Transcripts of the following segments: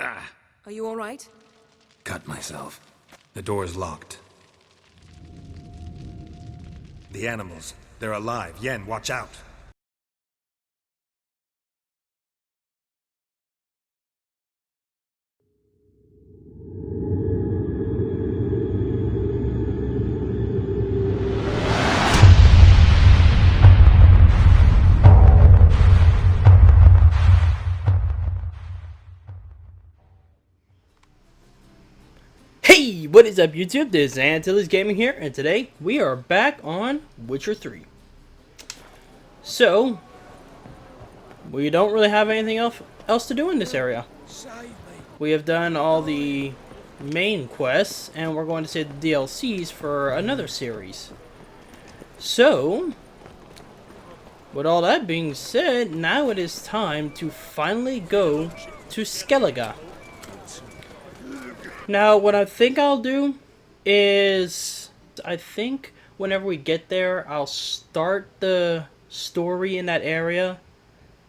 Ah, Are you all right? cut myself. The door's locked. The animals. They're alive. Yen, watch out. Hey, what is up YouTube? This is Antilles Gaming here, and today we are back on Witcher 3. So, we don't really have anything else to do in this area. We have done all the main quests, and we're going to say the DLCs for another series. So, with all that being said, now it is time to finally go to Skellige. Now, what I think I'll do is, I think whenever we get there, I'll start the story in that area.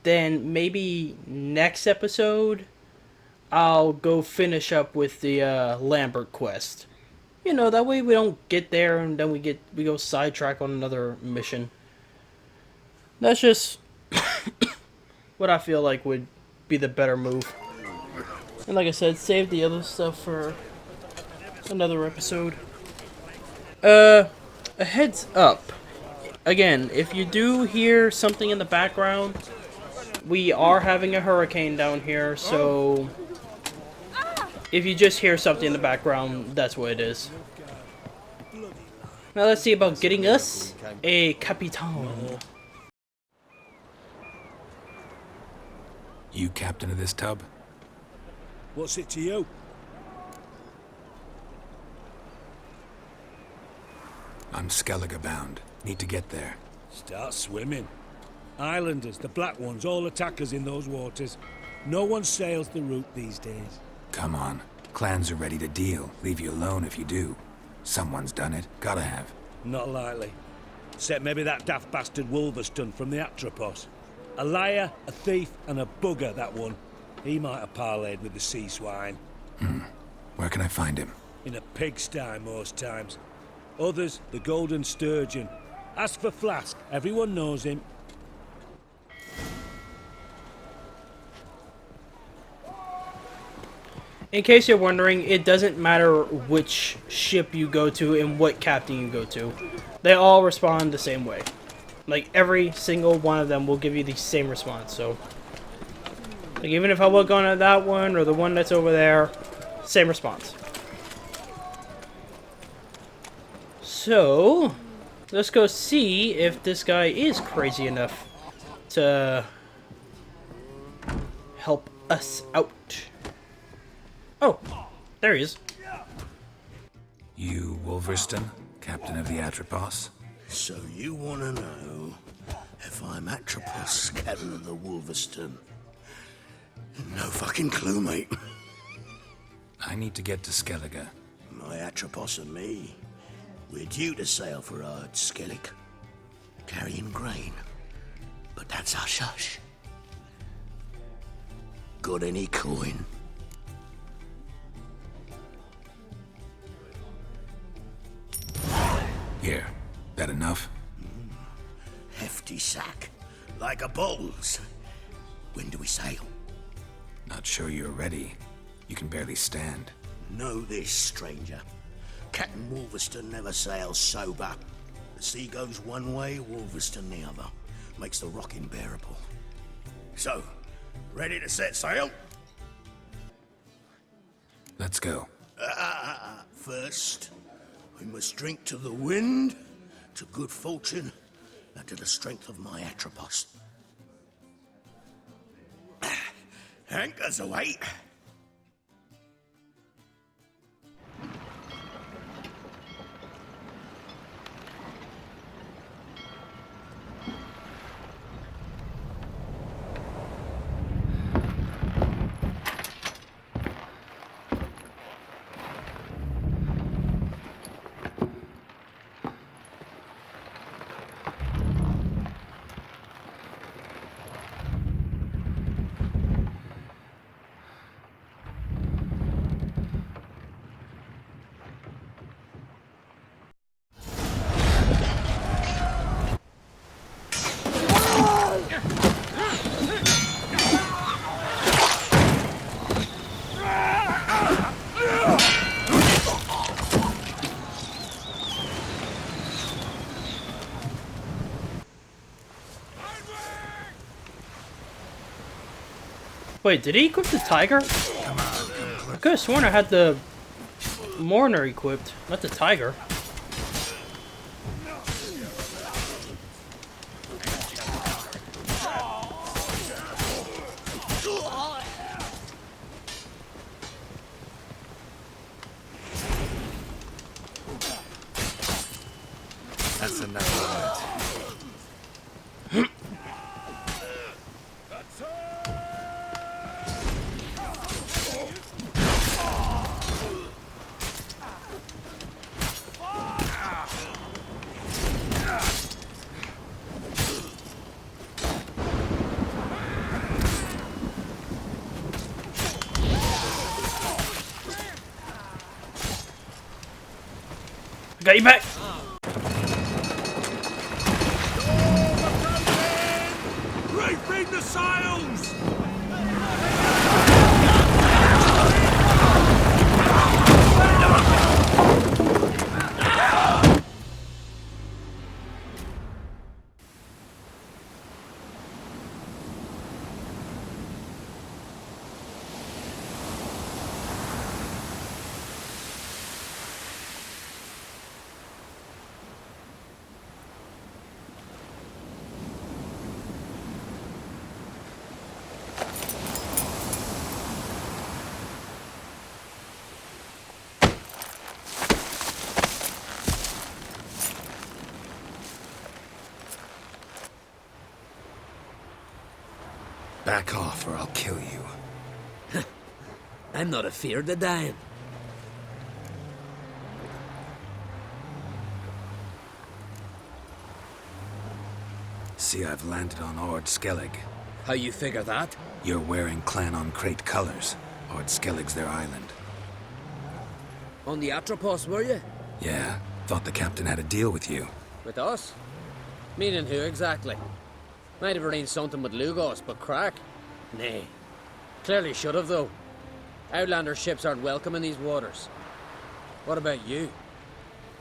Then maybe next episode, I'll go finish up with the Lambert quest. You know, that way we don't get there and then we go sidetrack on another mission. That's just what I feel like would be the better move. And like I said, save the other stuff for another episode. A heads up. Again, if you do hear something in the background, we are having a hurricane down here, so if you just hear something in the background, that's what it is. Now let's see about getting us a Capitan. You captain of this tub? What's it to you? I'm Skellige bound. Need to get there. Start swimming. Islanders, the black ones, all attack us in those waters. No one sails the route these days. Come on. Clans are ready to deal. Leave you alone if you do. Someone's done it. Gotta have. Not likely. Except maybe that daft bastard Wolverston from the Atropos. A liar, a thief, and a bugger, that one. He might have parlayed with the sea swine. Where can I find him? In a pigsty most times. Others, the Golden Sturgeon. Ask for Flask. Everyone knows him. In case you're wondering, it doesn't matter which ship you go to and what captain you go to. They all respond the same way. Like, every single one of them will give you the same response, so... Like, even if I look on at that one, or the one that's over there, same response. So, let's go see if this guy is crazy enough to help us out. Oh, there he is. You Wolverston, captain of the Atropos? So you want to know if I'm Atropos, captain of the Wolverston? No fucking clue, mate. I need to get to Skellige. My Atropos and me, we're due to sail for Ard Skellig, carrying grain. But that's hush-hush. Got any coin? Here. That enough? Hefty sack, like a bull's. When do we sail? Not sure you're ready. You can barely stand. Know this, stranger. Captain Wolverston never sails sober. The sea goes one way, Wolverston the other. Makes the rocking bearable. So, ready to set sail? Let's go. First, we must drink to the wind, to good fortune, and to the strength of my Atropos. Anchors away. Wait, did he equip the tiger? I could have sworn I had the mourner equipped, not the tiger. That's enough of that. I got you back! Reefing the sails! Back off or I'll kill you. I'm not afeard of dying. See, I've landed on Skellige. How you figure that? You're wearing Clan on Crate colors. Skellige's their island. On the Atropos, were you? Yeah, thought the captain had a deal with you. With us? Meaning who exactly? Might have arranged something with Lugos, but crack? Nay. Clearly should have, though. Outlander ships aren't welcome in these waters. What about you?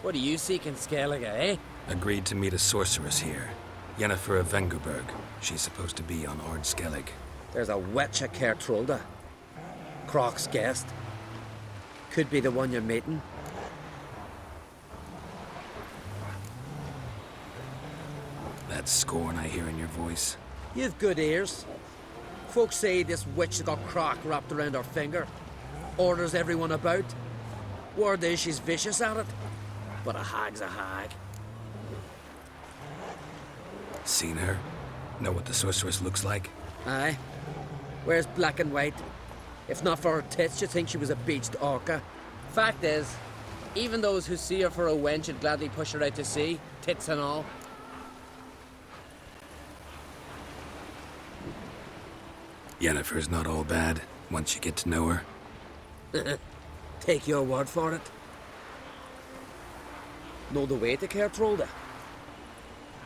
What do you seek in Skellige, eh? Agreed to meet a sorceress here. Yennefer of Vengerberg. She's supposed to be on Skellige. There's a witch at Kertrolda. Croc's guest. Could be the one you're meeting. That scorn I hear in your voice. You've good ears. Folks say this witch has got Croc wrapped around her finger. Orders everyone about. Word is she's vicious at it. But a hag's a hag. Seen her? Know what the sorceress looks like? Aye. Wears black and white. If not for her tits, you'd think she was a beached orca. Fact is, even those who see her for a wench would gladly push her out to sea, tits and all. Yennefer's not all bad, once you get to know her. Take your word for it. Know the way to Kertrolda?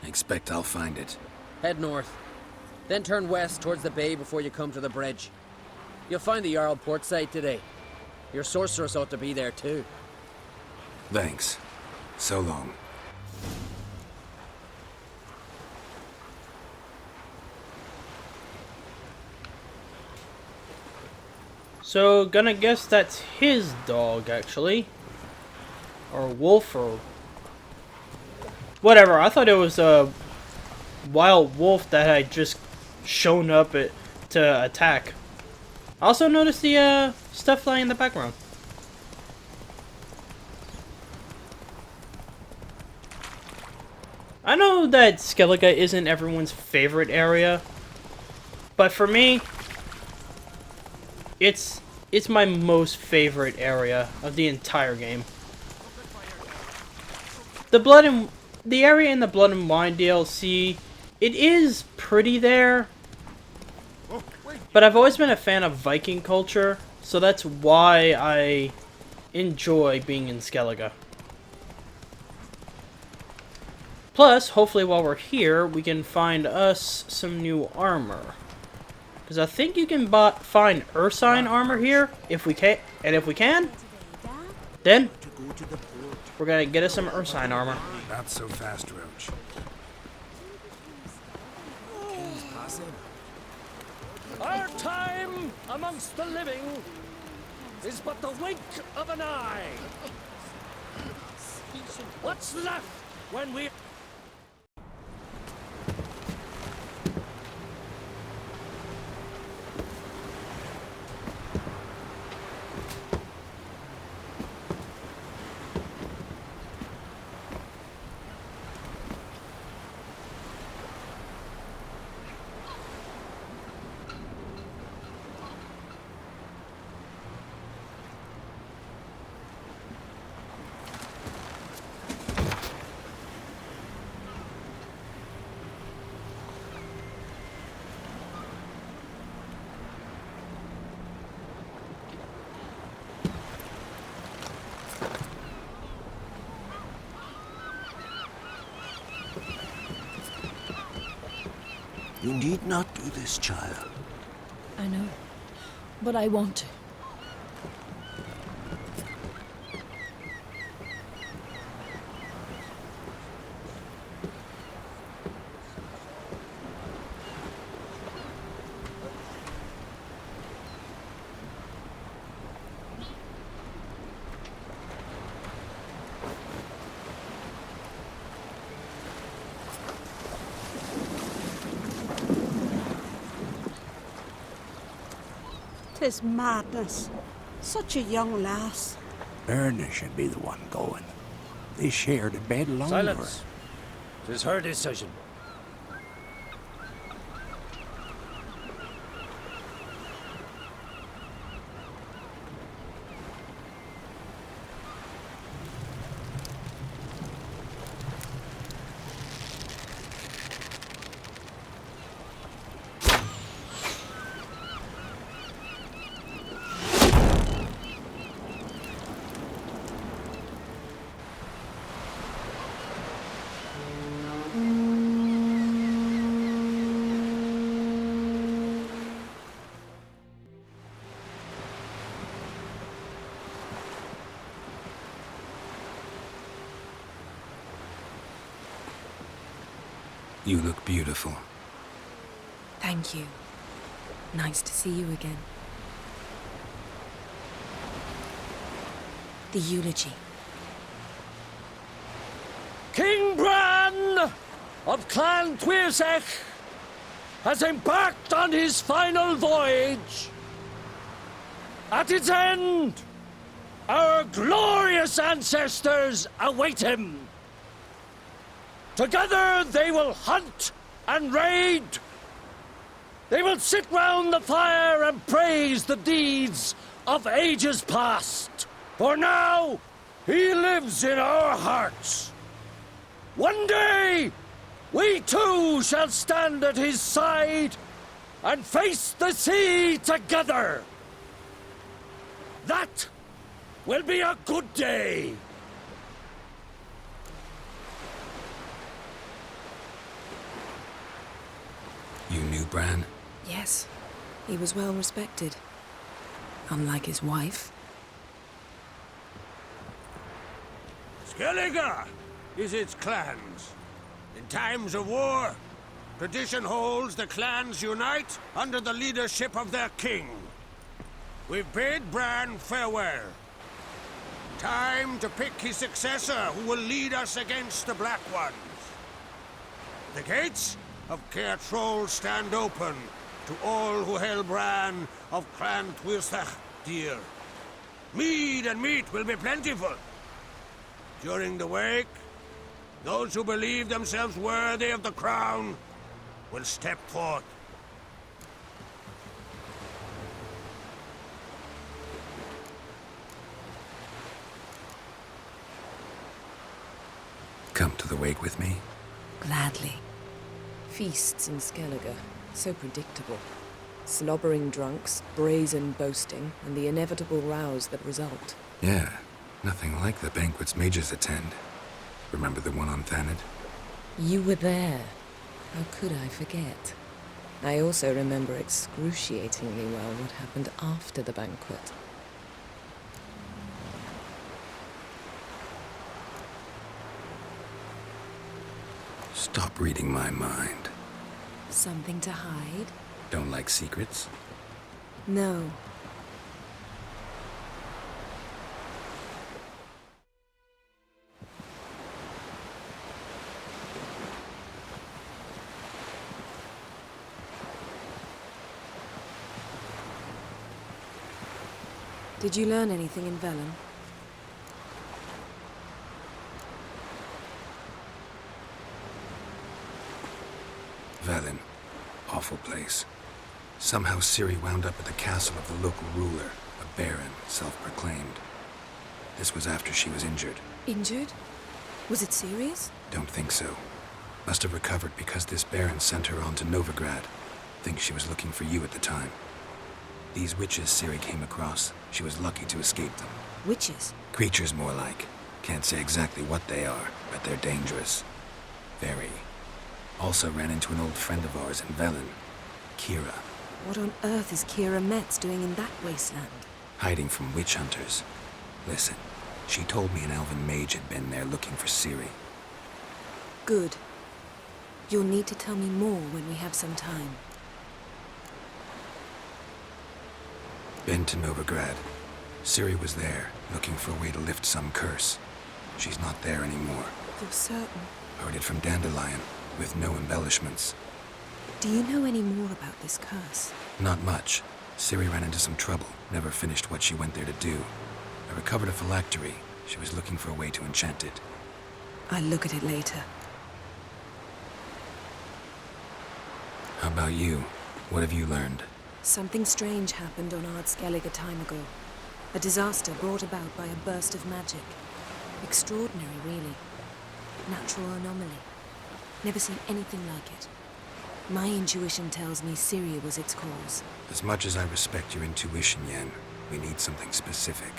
Expect I'll find it. Head north. Then turn west towards the bay before you come to the bridge. You'll find the Jarl port site today. Your sorceress ought to be there too. Thanks. So long. So, gonna guess that's his dog, actually. Or wolf, or... whatever, I thought it was a wild wolf that had just shown up to attack. I also noticed the stuff flying in the background. I know that Skellige isn't everyone's favorite area, but for me, it's my most favorite area of the entire game. The area in the Blood and Wine DLC, it is pretty there, but I've always been a fan of Viking culture, so that's why I enjoy being in Skellige. Plus, hopefully while we're here, we can find us some new armor. Because I think you can find Ursine armor here, if we can. And if we can, then we're gonna get us some Ursine armor. Not so fast, Roach. Our time amongst the living is but the wink of an eye. What's left when we... You need not do this, child. I know, but I want to. Tis madness. Such a young lass. Erna should be the one going. They shared a bed longer. Silence. 'Tis her decision. You look beautiful. Thank you. Nice to see you again. The eulogy. King Bran of Clan Tuirsech has embarked on his final voyage. At its end, our glorious ancestors await him. Together they will hunt and raid. They will sit round the fire and praise the deeds of ages past. For now, he lives in our hearts. One day, we too shall stand at his side and face the sea together. That will be a good day. You knew Bran? Yes, he was well respected. Unlike his wife. Skellige is its clans. In times of war, tradition holds the clans unite under the leadership of their king. We've bid Bran farewell. Time to pick his successor who will lead us against the Black Ones. The gates of Caer Troll stand open to all who held Bran of Clan Tuirsech dear. Mead and meat will be plentiful. During the wake, those who believe themselves worthy of the crown will step forth. Come to the wake with me? Gladly. Feasts in Skellige, so predictable. Slobbering drunks, brazen boasting, and the inevitable rows that result. Yeah, nothing like the banquets mages attend. Remember the one on Thanedd? You were there. How could I forget? I also remember excruciatingly well what happened after the banquet. Stop reading my mind. Something to hide? Don't like secrets? No. Did you learn anything in Velen? Velen. Awful place. Somehow Ciri wound up at the castle of the local ruler, a baron, self-proclaimed. This was after she was injured. Injured? Was it serious? Don't think so. Must have recovered because this baron sent her on to Novigrad. Think she was looking for you at the time. These witches Ciri came across, she was lucky to escape them. Witches? Creatures more like. Can't say exactly what they are, but they're dangerous. Very. Also ran into an old friend of ours in Velen, Kira. What on earth is Kira Metz doing in that wasteland? Hiding from witch hunters. Listen, she told me an elven mage had been there looking for Ciri. Good. You'll need to tell me more when we have some time. Been to Novigrad. Ciri was there, looking for a way to lift some curse. She's not there anymore. You're certain? Heard it from Dandelion, with no embellishments. Do you know any more about this curse? Not much. Ciri ran into some trouble, never finished what she went there to do. I recovered a phylactery. She was looking for a way to enchant it. I'll look at it later. How about you? What have you learned? Something strange happened on Skellige a time ago. A disaster brought about by a burst of magic. Extraordinary, really. Natural anomaly. Never seen anything like it. My intuition tells me Ciri was its cause. As much as I respect your intuition, Yen, we need something specific.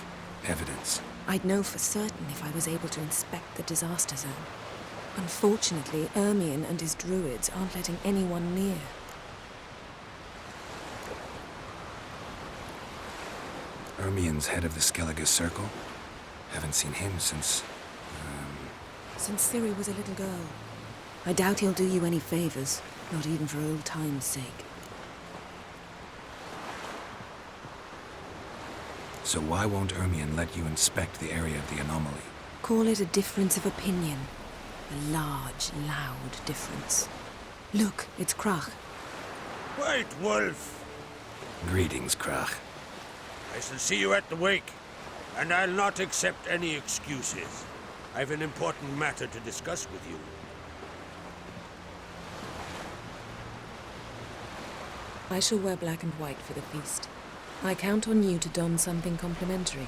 Evidence. I'd know for certain if I was able to inspect the disaster zone. Unfortunately, Ursine and his druids aren't letting anyone near. Urmien's head of the Skellige Circle? Haven't seen him since... Since Ciri was a little girl. I doubt he'll do you any favors, not even for old time's sake. So why won't Ursine let you inspect the area of the anomaly? Call it a difference of opinion. A large, loud difference. Look, it's Krach. Wait, Wolf. Greetings, Krach. I shall see you at the wake, and I'll not accept any excuses. I've an important matter to discuss with you. I shall wear black and white for the feast. I count on you to don something complimentary.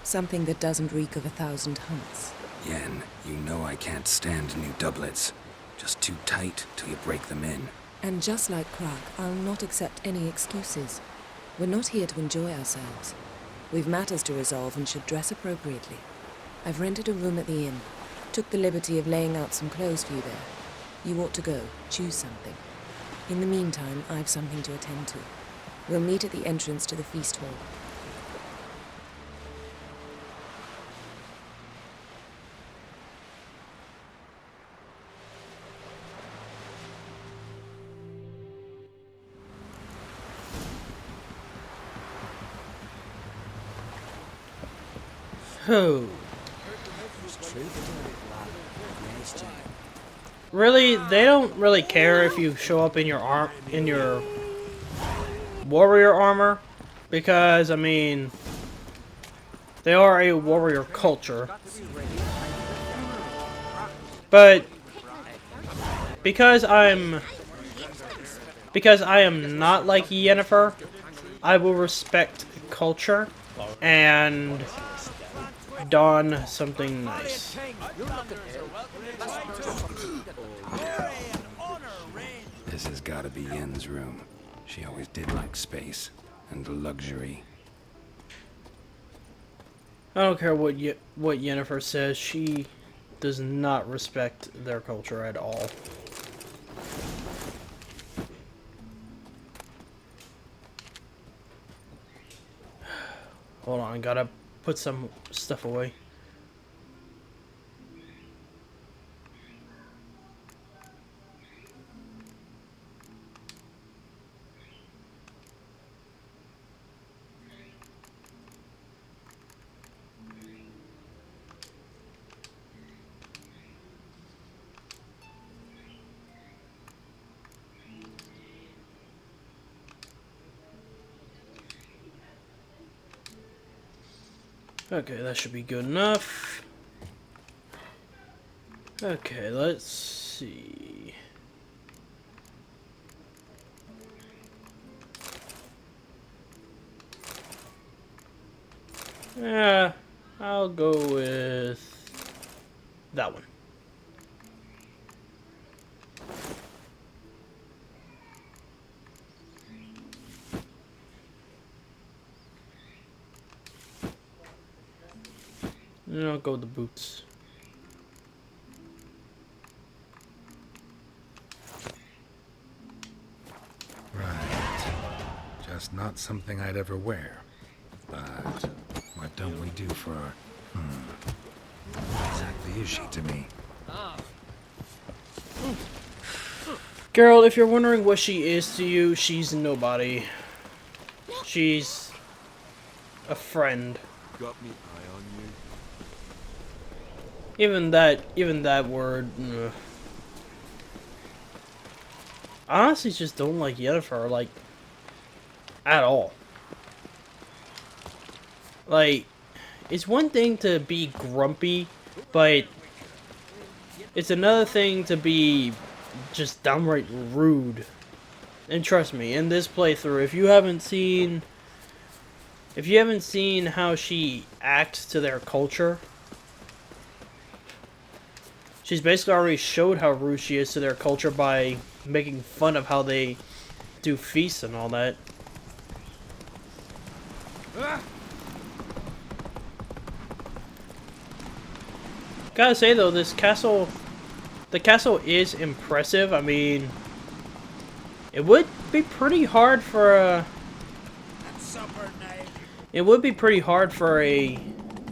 Something that doesn't reek of 1,000 hunts. Yen, you know I can't stand new doublets. Just too tight till you break them in. And just like Krach, I'll not accept any excuses. We're not here to enjoy ourselves. We've matters to resolve and should dress appropriately. I've rented a room at the inn. Took the liberty of laying out some clothes for you there. You ought to go. Choose something. In the meantime, I've something to attend to. We'll meet at the entrance to the feast hall. Oh. Really, they don't really care if you show up in your warrior armor, because I mean, they are a warrior culture. But because I am not like Yennefer, I will respect culture and don something nice. This has gotta be Yen's room. She always did like space and luxury. I don't care what Yennefer says, she does not respect their culture at all. Hold on, I gotta put some stuff away. Okay, that should be good enough. Okay, let's see. Yeah, I'll go with that one. And I'll go with the boots. Right. Just not something I'd ever wear. But what don't we do for... What exactly is she to me? Geralt, if you're wondering what she is to you, she's nobody. She's a friend. Got me eye on you. Even that word. I honestly just don't like Yennefer, like, at all. Like, it's one thing to be grumpy, but it's another thing to be just downright rude. And trust me, in this playthrough, if you haven't seen how she acts to their culture, she's basically already showed how rude she is to their culture by making fun of how they do feasts and all that. Gotta say though, the castle is impressive. I mean, it would be pretty hard for an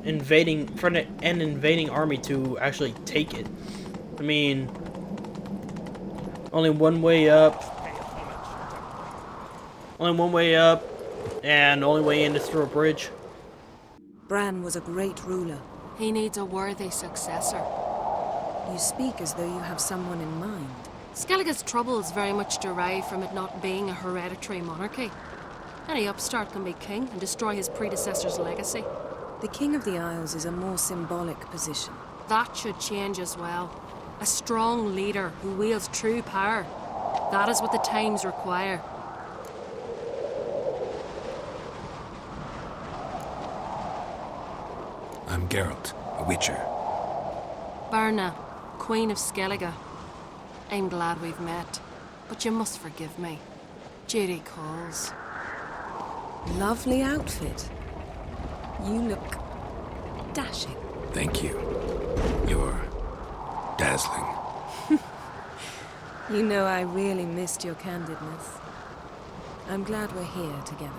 invading army to actually take it. I mean, only one way up, and only way in is through a bridge. Bran was a great ruler. He needs a worthy successor. You speak as though you have someone in mind. Skellige's troubles very much derive from it not being a hereditary monarchy. Any upstart can be king and destroy his predecessor's legacy. The King of the Isles is a more symbolic position. That should change as well. A strong leader who wields true power. That is what the times require. I'm Geralt, a witcher. Berna, Queen of Skellige. I'm glad we've met, but you must forgive me. Duty calls. Lovely outfit. You look dashing. Thank you. You're dazzling. You know, I really missed your candidness. I'm glad we're here together.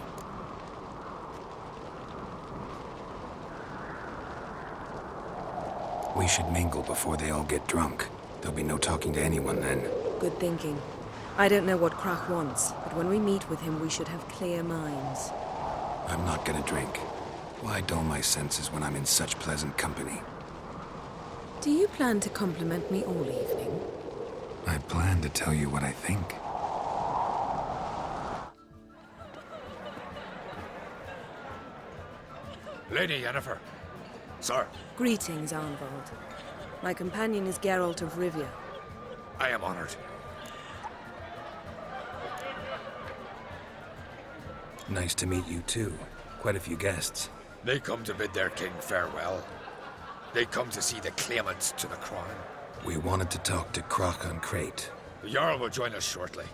We should mingle before they all get drunk. There'll be no talking to anyone then. Good thinking. I don't know what Krach wants, but when we meet with him, we should have clear minds. I'm not gonna drink. Why dull my senses when I'm in such pleasant company? Do you plan to compliment me all evening? I plan to tell you what I think. Lady Yennefer. Sir, Greetings, Arnvald. My companion is Geralt of Rivia. I am honored. Nice to meet you too. Quite a few guests. They come to bid their king farewell. They come to see the claimants to the crown. We wanted to talk to Krach on Crate. The Jarl will join us shortly.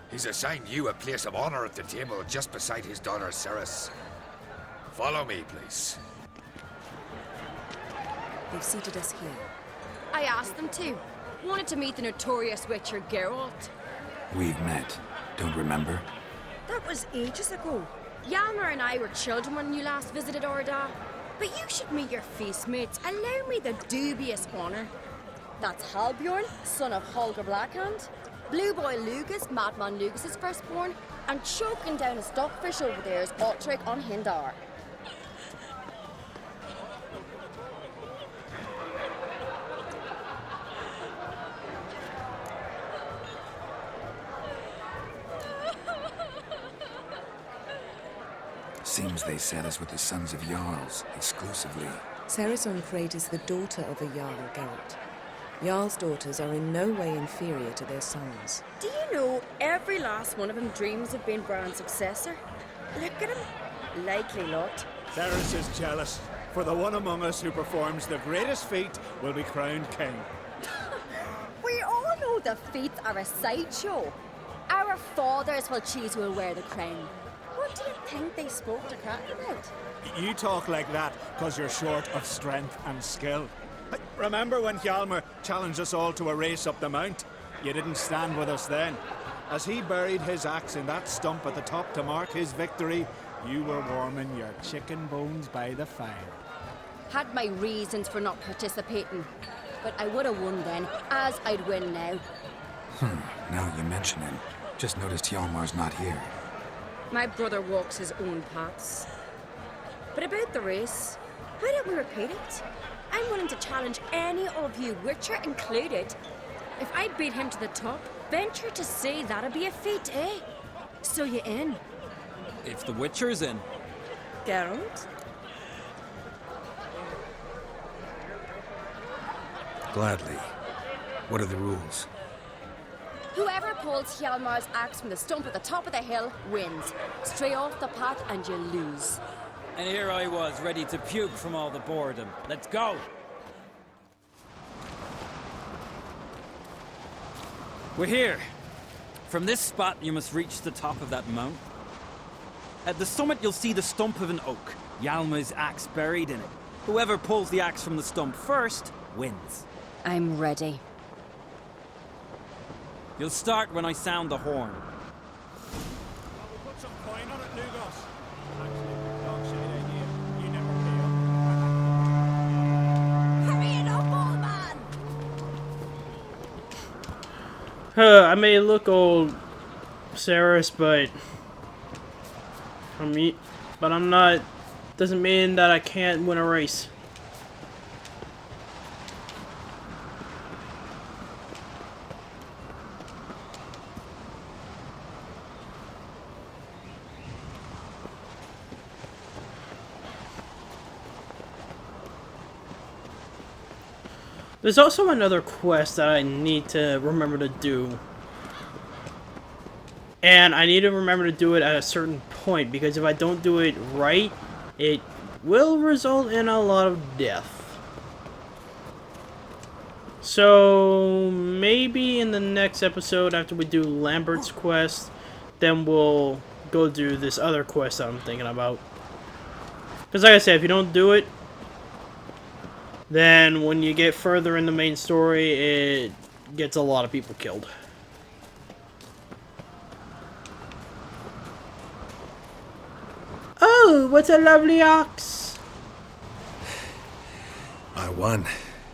He's assigned you a place of honor at the table just beside his daughter Ceres. Follow me, please. They've seated us here. I asked them to. Wanted to meet the notorious witcher Geralt. We've met. Don't remember? That was ages ago. Yalmer and I were children when you last visited Orda. But you should meet your feast mates. Allow me the dubious honor. That's Halbjorn, son of Holger Blackhand. Blue Boy Lugas, Madman Lugas' firstborn. And choking down a stockfish over there is Otric on Hindar. Seems they set us with the sons of Jarls, exclusively. Ceres Crate is the daughter of a Jarl, Geralt. Jarl's daughters are in no way inferior to their sons. Do you know every last one of them dreams of being Bran's successor? Look at him. Likely lot. Ceres is jealous, for the one among us who performs the greatest feat will be crowned king. We all know the feats are a sideshow. Our fathers will choose who will wear the crown. What do you think they spoke to Crack about? You talk like that because you're short of strength and skill. Remember when Hjalmar challenged us all to a race up the mount? You didn't stand with us then. As he buried his axe in that stump at the top to mark his victory, you were warming your chicken bones by the fire. Had my reasons for not participating. But I would have won then, as I'd win now. Now you mention it. Just noticed Hjalmar's not here. My brother walks his own paths. But about the race, why don't we repeat it? I'm willing to challenge any of you, Witcher included. If I beat him to the top, venture to say that'd be a feat, eh? So you in? If the Witcher's in. Geralt? Gladly. What are the rules? Whoever pulls Hjalmar's axe from the stump at the top of the hill wins. Stray off the path and you lose. And here I was, ready to puke from all the boredom. Let's go! We're here. From this spot, you must reach the top of that mount. At the summit, you'll see the stump of an oak. Hjalmar's axe buried in it. Whoever pulls the axe from the stump first, wins. I'm ready. You'll start when I sound the horn. We'll put some coin on it, Lugos. Actually, dog shit idea. You never pay. Hurry it up, old man! I may look old, Ceres, but I'm not. Doesn't mean that I can't win a race. There's also another quest that I need to remember to do. And I need to remember to do it at a certain point, because if I don't do it right, it will result in a lot of death. So maybe in the next episode, after we do Lambert's quest, then we'll go do this other quest that I'm thinking about. Because like I said, if you don't do it, then when you get further in the main story, it gets a lot of people killed. Oh, what a lovely ox! I won,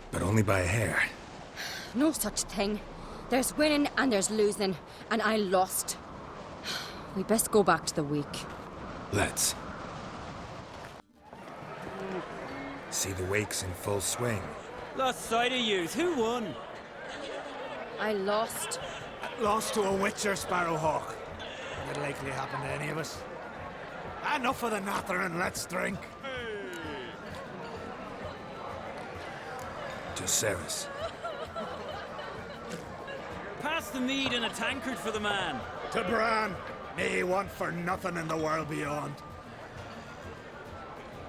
but only by a hair. No such thing. There's winning and there's losing, and I lost. We best go back to the week. Let's. See the wakes in full swing. Lost sight of yous. Who won? I lost. Lost to a Witcher, Sparrowhawk. Would likely happen to any of us. Enough of the natter and let's drink. To Ceres. Pass the mead in a tankard for the man. To Bran. May he want for nothing in the world beyond.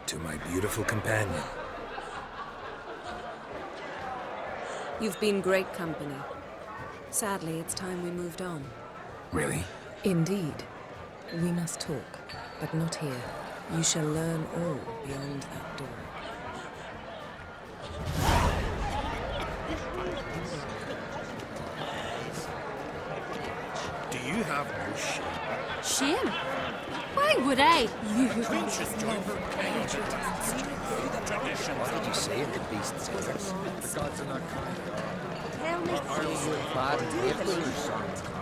To my beautiful companion. You've been great company. Sadly, it's time we moved on. Really? Indeed. We must talk, but not here. You shall learn all beyond that door. Do you have no shame? Shame? Why would I? Queen should join for tradition. What did you say in the beast's ears? The gods are not kind. Tell me. Are you bad gift or something?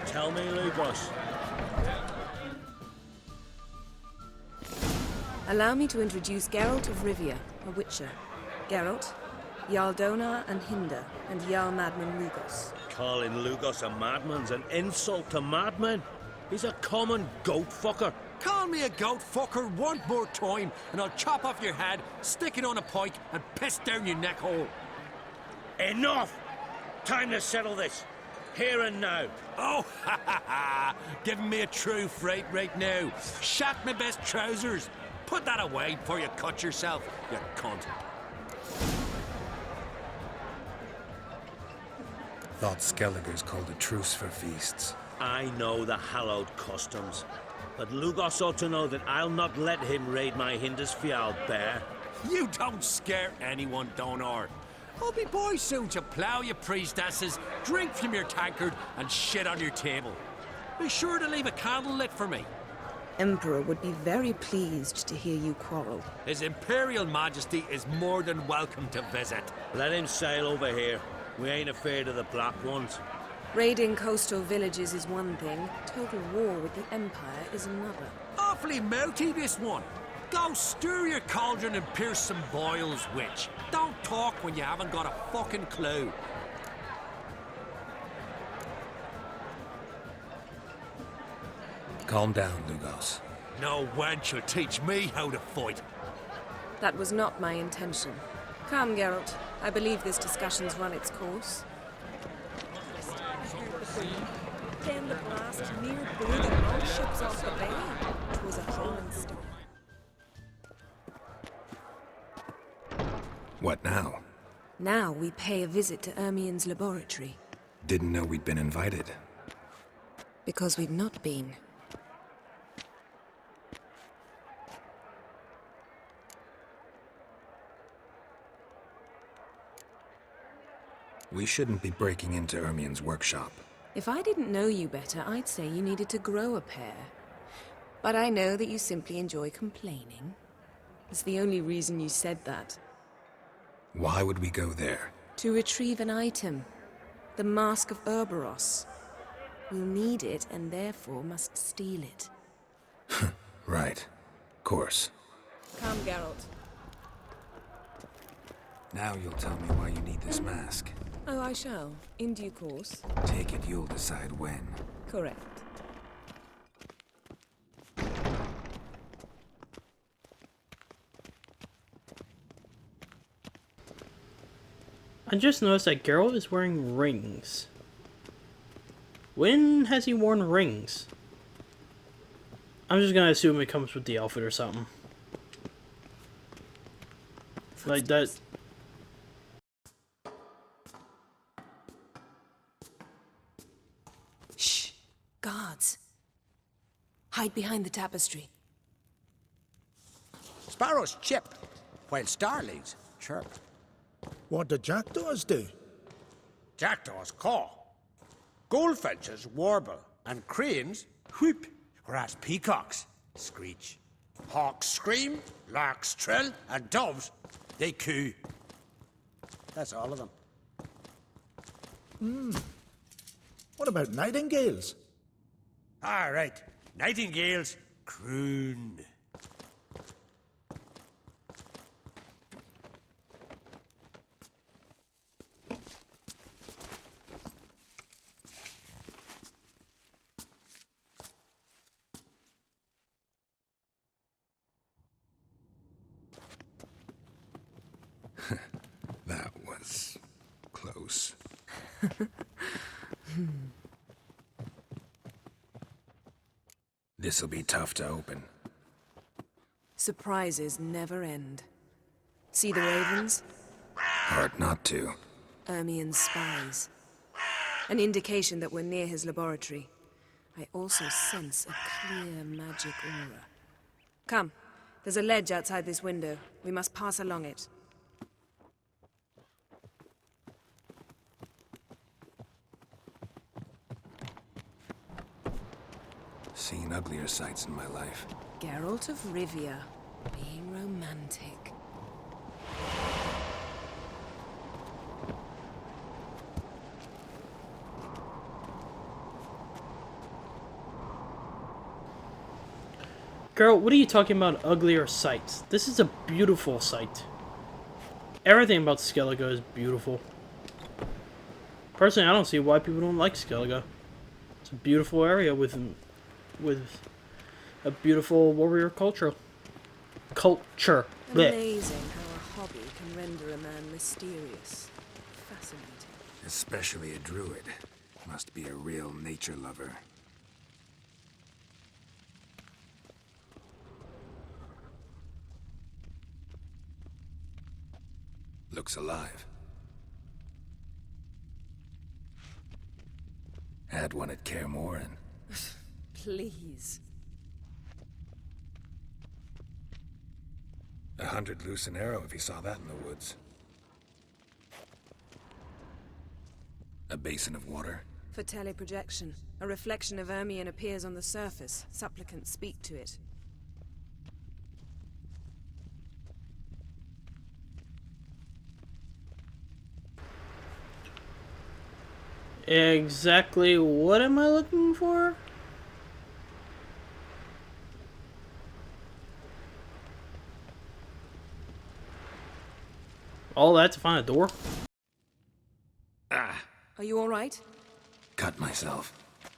Tell me, Lugos. Allow me to introduce Geralt of Rivia, a Witcher. Geralt, Jarl Donar and Hinder, and Jarl Madman Lugos. Calling Lugos a madman's an insult to madmen. He's a common goat fucker. Call me a goat fucker one more time, and I'll chop off your head, stick it on a pike, and piss down your neck hole. Enough! Time to settle this. Here and now. Oh, ha ha ha! Giving me a true fright right now. Shat my best trousers. Put that away before you cut yourself, you cunt. Thought Skellige's called a truce for feasts. I know the hallowed customs, but Lugos ought to know that I'll not let him raid my Hindisfial bear. You don't scare anyone, Donar. I'll be boy soon to plough your priestesses, drink from your tankard, and shit on your table. Be sure to leave a candle lit for me. Emperor would be very pleased to hear you quarrel. His Imperial Majesty is more than welcome to visit. Let him sail over here. We ain't afraid of the Black Ones. Raiding coastal villages is one thing. Total war with the Empire is another. Awfully mouty, this one. Go stir your cauldron and pierce some boils, witch. Don't talk when you haven't got a fucking clue. Calm down, Lugos. No wench will teach me how to fight. That was not my intention. Come, Geralt. I believe this discussion's run its course. Then the blast near blew the wrong ships off the bay. 'Twas a Roman storm. What now? Now we pay a visit to Urmien's laboratory. Didn't know we'd been invited. Because we've not been. We shouldn't be breaking into Urmien's workshop. If I didn't know you better, I'd say you needed to grow a pair. But I know that you simply enjoy complaining. It's the only reason you said that. Why would we go there? To retrieve an item. The Mask of Urboros. We'll need it and therefore must steal it. Right. Course. Come, Geralt. Now you'll tell me why you need this mask. Oh, I shall. In due course. Take it you'll decide when. Correct. I just noticed that Geralt is wearing rings. When has he worn rings? I'm just gonna assume it comes with the outfit or something. Like that. Shh! Guards. Hide behind the tapestry. Sparrows chip, while starlings chirp. What do jackdaws do? Jackdaws caw. Goldfinches warble, and cranes whoop, whereas peacocks screech. Hawks scream, larks trill, and doves, they coo. That's all of them. What about nightingales? All right, nightingales croon. That was close. This'll be tough to open. Surprises never end. See the ravens? Hard not to. Urmien's spies. An indication that we're near his laboratory. I also sense a clear magic aura. Come, there's a ledge outside this window. We must pass along it. Seen uglier sights in my life. Geralt of Rivia, being romantic. Girl, what are you talking about uglier sights? This is a beautiful sight. Everything about Skellige is beautiful. Personally, I don't see why people don't like Skellige. It's a beautiful area with with a beautiful warrior culture. Blech. Amazing how a hobby can render a man mysterious. Fascinating. Especially a druid. Must be a real nature lover. Looks alive. Had one at Kaer Morhen. Please. 100 loose an arrow if he saw that in the woods. A basin of water. For teleprojection. A reflection of Ursine appears on the surface. Supplicants speak to it. Exactly what am I looking for? All that to find a door? Ah! Are you alright? Cut myself.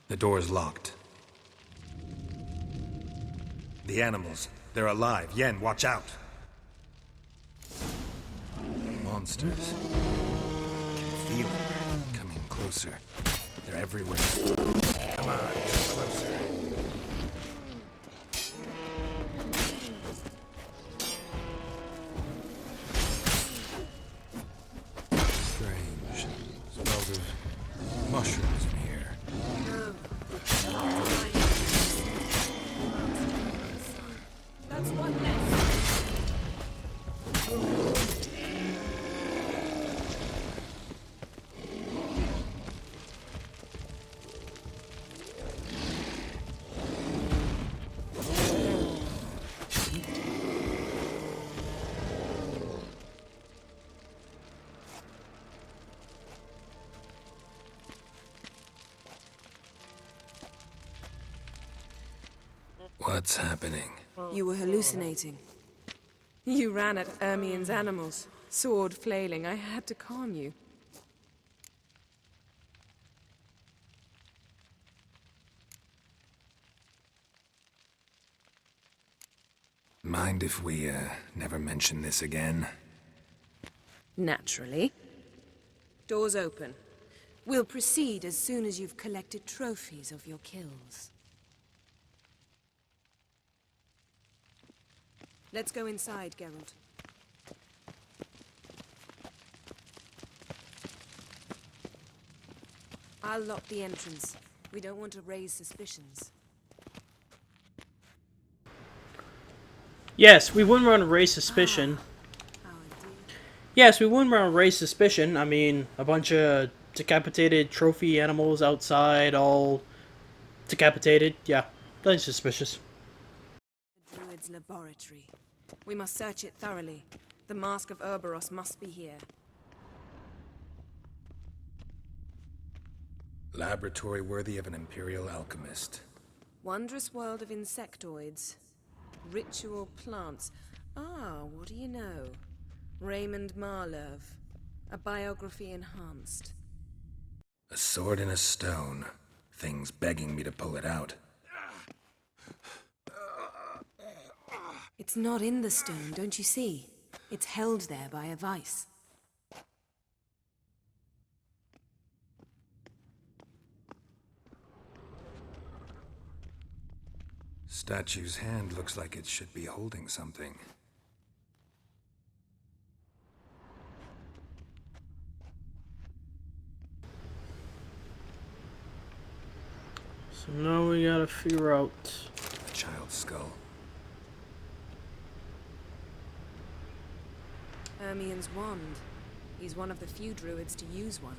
The door's locked. The animals. They're alive. Yen, watch out! Monsters. I can feel them coming closer. They're everywhere. Come on, get closer. Strange. Smells of mushrooms in here. That's one less. What's happening? You were hallucinating. You ran at Ursine's animals, sword flailing. I had to calm you. Mind if we, never mention this again? Naturally. Doors open. We'll proceed as soon as you've collected trophies of your kills. Let's go inside, Geralt. I'll lock the entrance. We don't want to raise suspicions. Yes, we wouldn't want to raise suspicion. Yes, we wouldn't want to raise suspicion. I mean, a bunch of decapitated trophy animals outside, all decapitated. Yeah, that's suspicious. The Druid's laboratory. We must search it thoroughly. The Mask of Ouroboros must be here. Laboratory worthy of an imperial alchemist. Wondrous world of insectoids. Ritual plants. Ah, what do you know? Raymond Marlove. A biography enhanced. A sword in a stone. Things begging me to pull it out. It's not in the stone, don't you see? It's held there by a vice. Statue's hand looks like it should be holding something. So now we gotta figure out... A child's skull. Ursine's wand. He's one of the few druids to use one.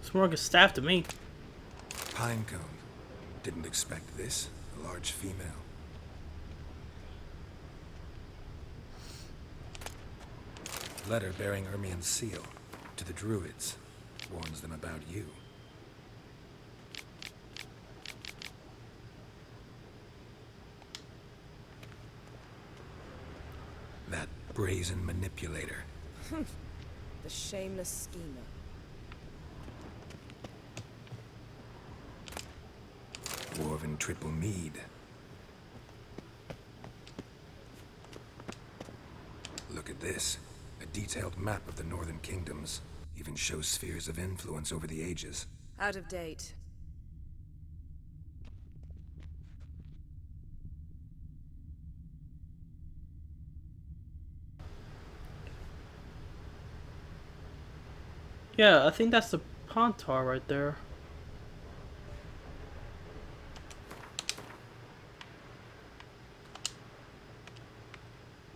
It's more like a staff to me. Pinecone. Didn't expect this. A large female. Letter bearing Ursine's seal. To the druids. Warns them about you. That brazen manipulator. The shameless schemer. dwarven triple mead. Look at this. A detailed map of the northern kingdoms. Even shows spheres of influence over the ages. Out of date. Yeah, I think that's the Pontar right there.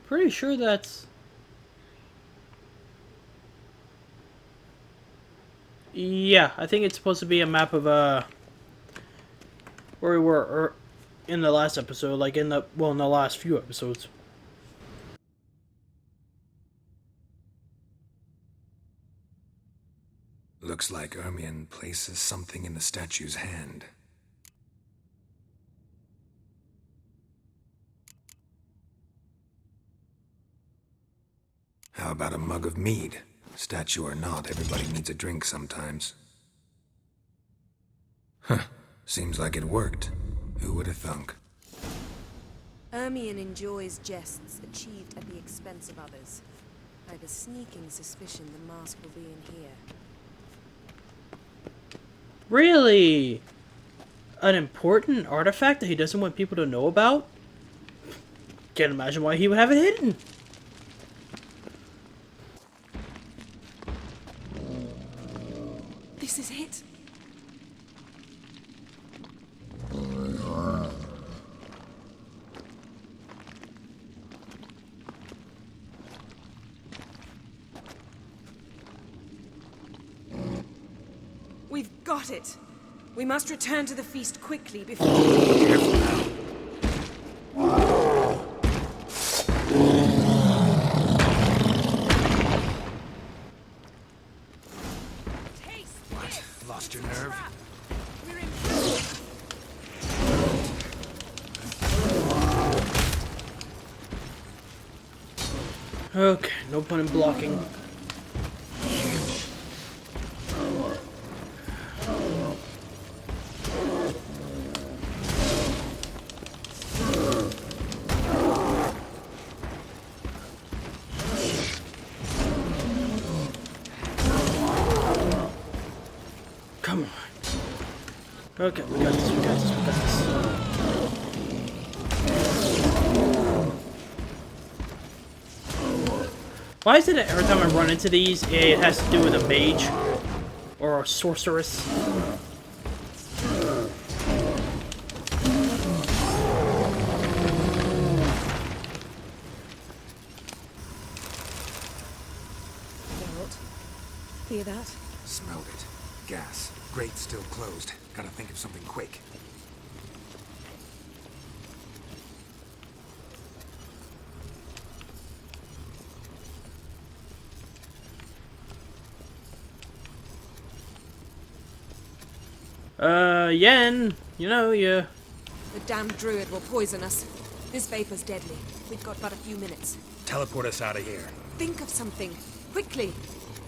Pretty sure that's... Yeah, I think it's supposed to be a map of, where we were in the last episode, like in the last few episodes. Looks like Ursine places something in the statue's hand. How about a mug of mead? Statue or not, everybody needs a drink sometimes. Huh. Seems like it worked. Who would have thunk? Ursine enjoys jests achieved at the expense of others. I have a sneaking suspicion the mask will be in here. Really? An important artifact that he doesn't want people to know about? Can't imagine why he would have it hidden. This is it. We've got it. We must return to the feast quickly before... Careful now. What? Lost your nerve? Okay, no point in blocking. Come on. Okay, we got this, we got this, we got this. Why is it that every time I run into these, it has to do with a mage? Or a sorceress? Geralt, hear that? Smelled it. Gas. Grate still closed. Gotta think of something quick. Yen, you know, you... The damned druid will poison us. This vapor's deadly. We've got but a few minutes. Teleport us out of here. Think of something. Quickly.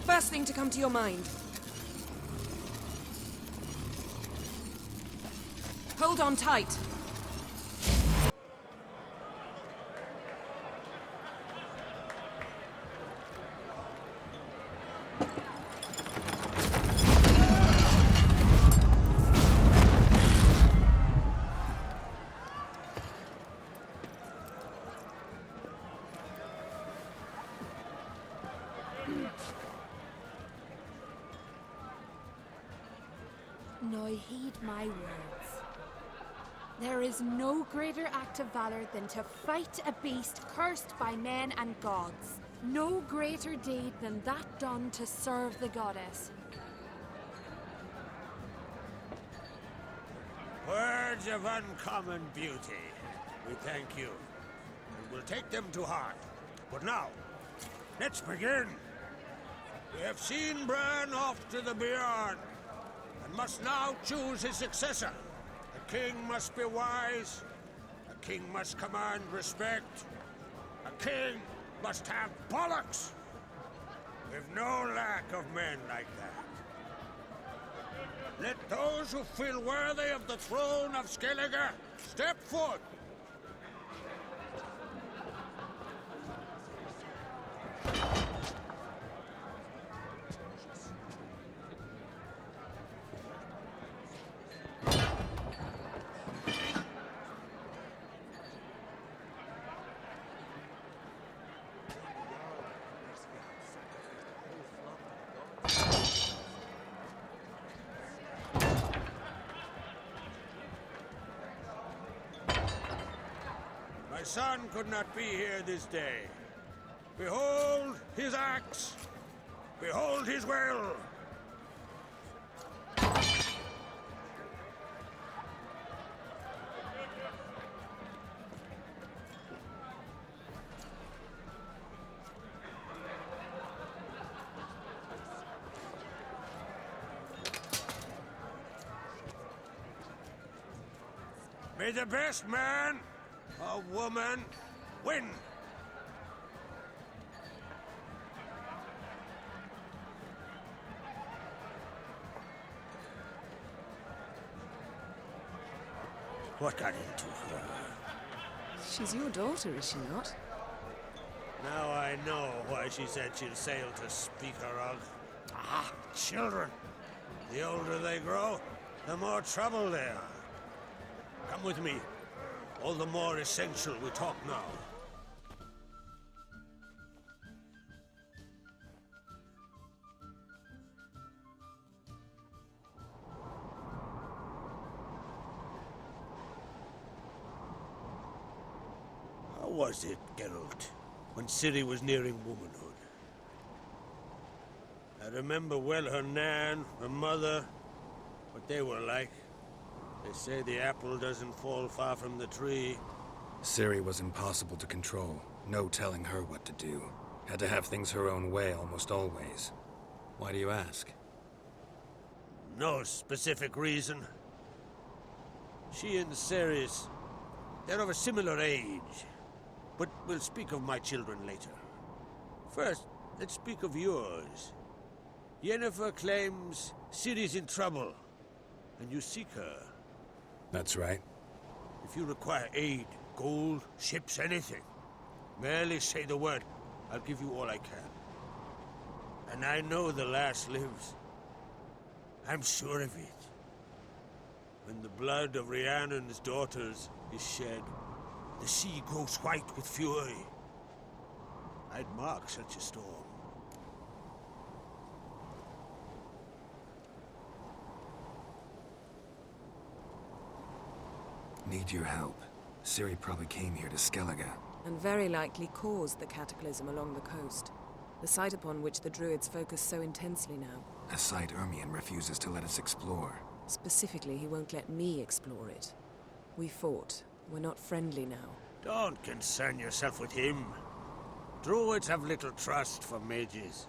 First thing to come to your mind. Hold on tight. Now heed my words. There is no greater act of valor than to fight a beast cursed by men and gods. No greater deed than that done to serve the goddess. Words of uncommon beauty. We thank you. And we'll take them to heart. But now, let's begin. We have seen Bran off to the beyond, and must now choose his successor. A king must be wise. A king must command respect. A king must have bollocks. We've no lack of men like that. Let those who feel worthy of the throne of Skellige step forth. My son could not be here this day. Behold his axe! Behold his will! May the best man or woman win! What got into her? She's your daughter, is she not? Now I know why she said she'll sail to speak her of. Ah, children. The older they grow, the more trouble they are. Come with me. All the more essential we talk now. How was it, Geralt, when Ciri was nearing womanhood? I remember well her nan, her mother, what they were like. They say the apple doesn't fall far from the tree. Ciri was impossible to control. No telling her what to do. Had to have things her own way almost always. Why do you ask? No specific reason. She and Ceres, they're of a similar age. But we'll speak of my children later. First, let's speak of yours. Yennefer claims Ciri's in trouble, and you seek her. That's right. If you require aid, gold, ships, anything, merely say the word. I'll give you all I can. And I know the lass lives. I'm sure of it. When the blood of Rhiannon's daughters is shed, the sea grows white with fury. I'd mark such a storm. Need your help. Ciri probably came here to Skellige. And very likely caused the cataclysm along the coast. The site upon which the druids focus so intensely now. A site Ursine refuses to let us explore. Specifically, he won't let me explore it. We fought. We're not friendly now. Don't concern yourself with him. Druids have little trust for mages.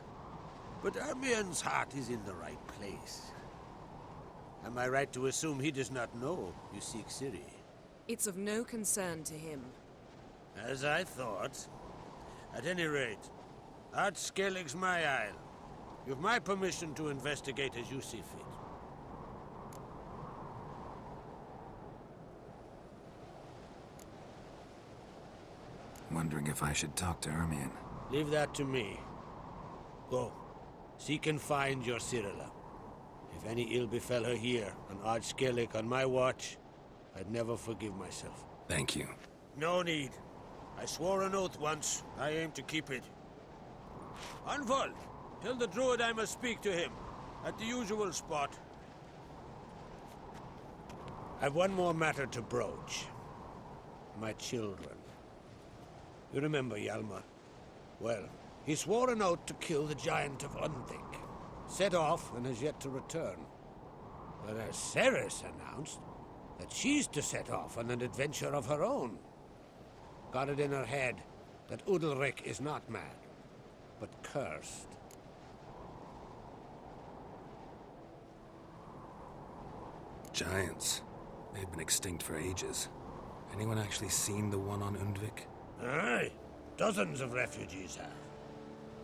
But Urmien's heart is in the right place. Am I right to assume he does not know you seek Ciri? It's of no concern to him. As I thought. At any rate, Art Skellige's my isle. You've my permission to investigate as you see fit. Wondering if I should talk to Ursine. Leave that to me. Go. Seek and find your Cirilla. If any ill befell her here, on Ard Skellige on my watch, I'd never forgive myself. Thank you. No need. I swore an oath once. I aim to keep it. Unsolve! Tell the druid I must speak to him. At the usual spot. I've one more matter to broach. My children. You remember Hjalmar? Well, he swore an oath to kill the giant of Undvik. Set off and has yet to return. Whereas Ceres announced that she's to set off on an adventure of her own. Got it in her head that Udalric is not mad, but cursed. Giants. They've been extinct for ages. Anyone actually seen the one on Undvik? Aye. Dozens of refugees have.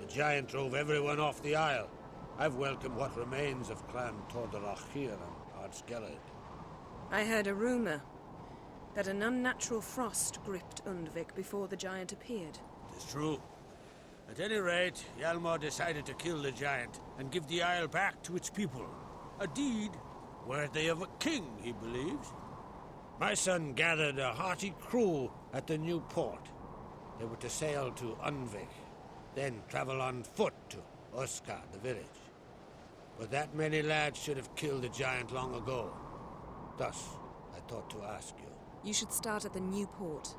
The giant drove everyone off the isle. I've welcomed what remains of Clan Tordarach here on Skellige. I heard a rumor that an unnatural frost gripped Undvik before the giant appeared. It's true. At any rate, Hjalmar decided to kill the giant and give the isle back to its people. A deed worthy of a king, he believes. My son gathered a hearty crew at the new port. They were to sail to Undvik, then travel on foot to Oska, the village. But that many lads should have killed the giant long ago. Thus, I thought to ask you. You should start at the new port.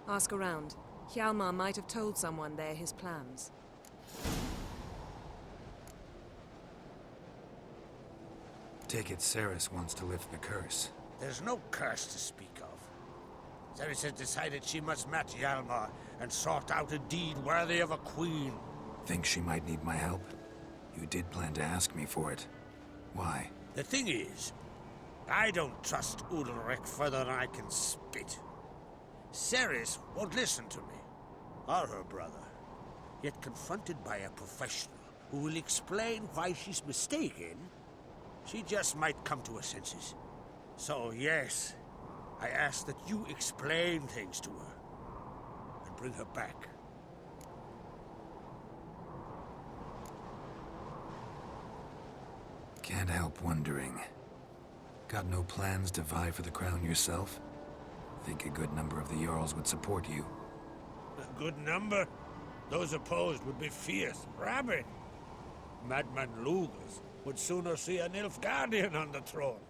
Ask around. Hjalmar might have told someone there his plans. Take it Ceres wants to lift the curse. There's no curse to speak of. Ceres has decided she must match Hjalmar and sort out a deed worthy of a queen. Think she might need my help? You did plan to ask me for it. Why? The thing is, I don't trust Ulrich further than I can spit. Ceres won't listen to me, or her brother. Yet confronted by a professional who will explain why she's mistaken, she just might come to her senses. So yes, I ask that you explain things to her and bring her back. Can't help wondering. Got no plans to vie for the crown yourself? Think a good number of the Jarls would support you. A good number? Those opposed would be fierce, rabid. Madman Lugas would sooner see a Nilfgaardian on the throne.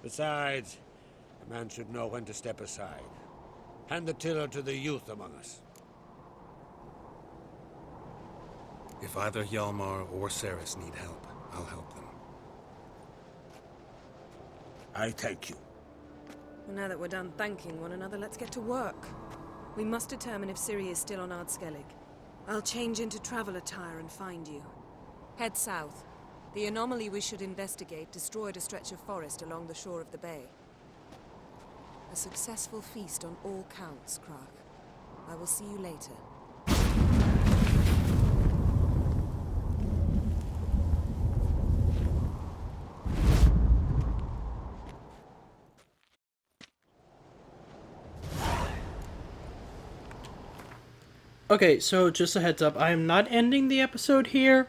Besides, a man should know when to step aside. Hand the tiller to the youth among us. If either Hjalmar or Ceres need help, I'll help them. I thank you. Well, now that we're done thanking one another, let's get to work. We must determine if Ciri is still on Skellige. I'll change into travel attire and find you. Head south. The anomaly we should investigate destroyed a stretch of forest along the shore of the bay. A successful feast on all counts, Krak. I will see you later. Okay, so just a heads up, I am not ending the episode here.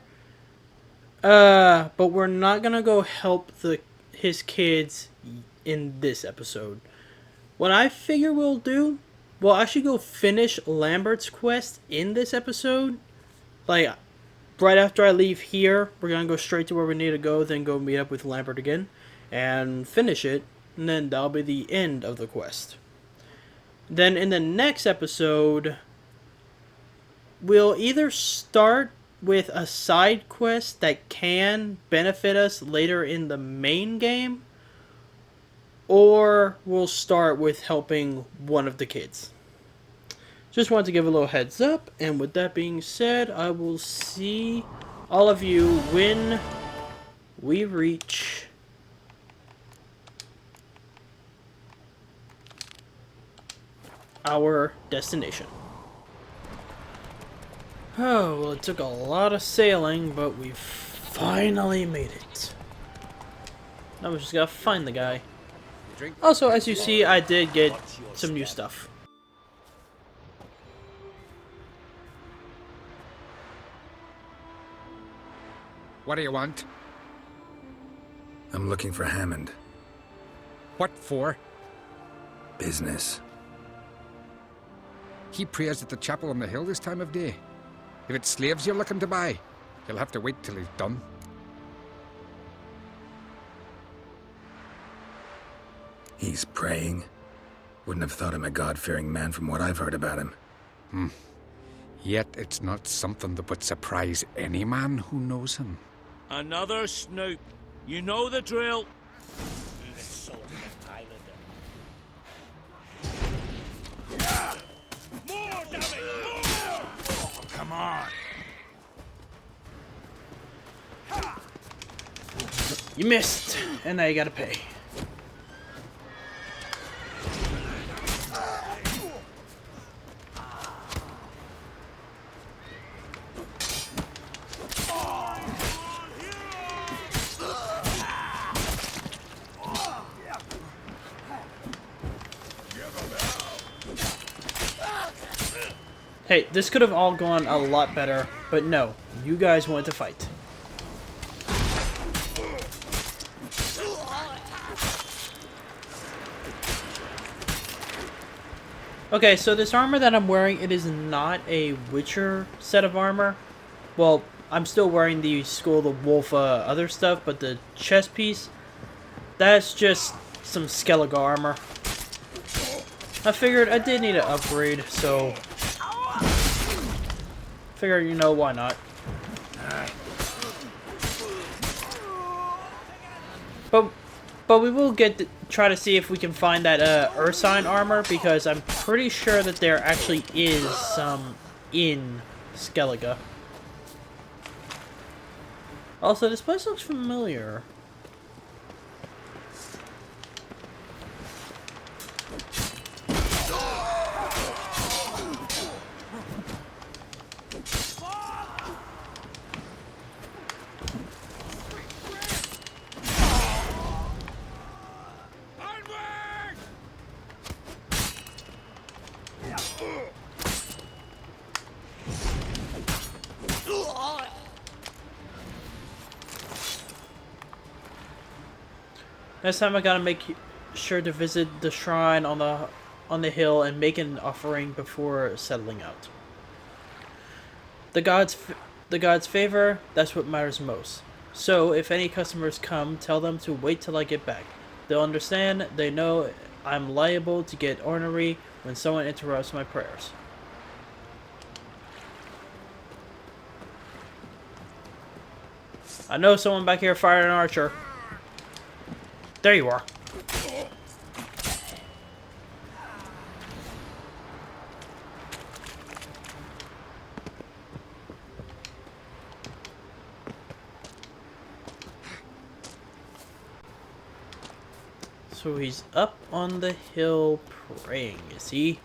But we're not gonna go help his kids in this episode. What I figure we'll do, we'll actually go finish Lambert's quest in this episode. Like, right after I leave here, we're gonna go straight to where we need to go, then go meet up with Lambert again, and finish it, and then that'll be the end of the quest. Then in the next episode, we'll either start with a side quest that can benefit us later in the main game, or we'll start with helping one of the kids. Just wanted to give a little heads up, and with that being said, I will see all of you when we reach our destination. Oh, well, it took a lot of sailing, but we finally made it. Now we just gotta find the guy. Also, as you see, I did get some new stuff. What do you want? I'm looking for Hammond. What for? Business. He prays at the chapel on the hill this time of day. If it's slaves you're looking to buy, you'll have to wait till he's done. He's praying? Wouldn't have thought him a God-fearing man from what I've heard about him. Yet it's not something that would surprise any man who knows him. Another snoop. You know the drill. More, damn it! More! Come on! You missed, and now you gotta pay. Hey, this could have all gone a lot better, but no, you guys wanted to fight. Okay, so this armor that I'm wearing, it is not a Witcher set of armor. Well, I'm still wearing the Skull of the Wolf other stuff, but the chest piece, that's just some Skellige armor. I figured I did need an upgrade, so... Figured, you know, why not? But we will try to see if we can find that Ursine armor, because I'm pretty sure that there actually is some in Skellige. Also, this place looks familiar. Next time I gotta make sure to visit the shrine on the hill and make an offering before settling out. The gods' favor, that's what matters most. So if any customers come, tell them to wait till I get back. They'll understand. They know I'm liable to get ornery when someone interrupts my prayers. I know someone back here fired an archer. There you are. So he's up on the hill praying, is he?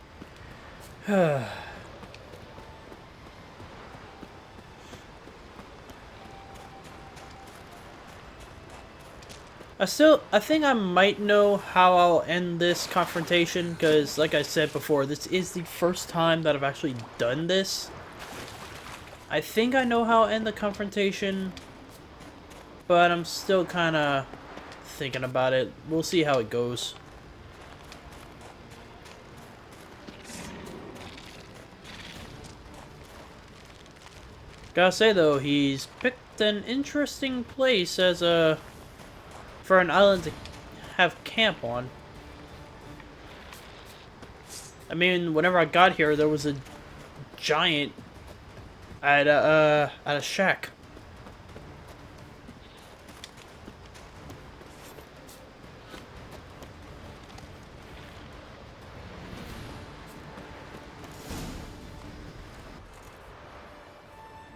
I think I might know how I'll end this confrontation, because like I said before, this is the first time that I've actually done this. I think I know how I'll end the confrontation, but I'm still kind of thinking about it. We'll see how it goes. Gotta say though, he's picked an interesting place as a for an island to have camp on. I mean, whenever I got here, there was a giant at a shack.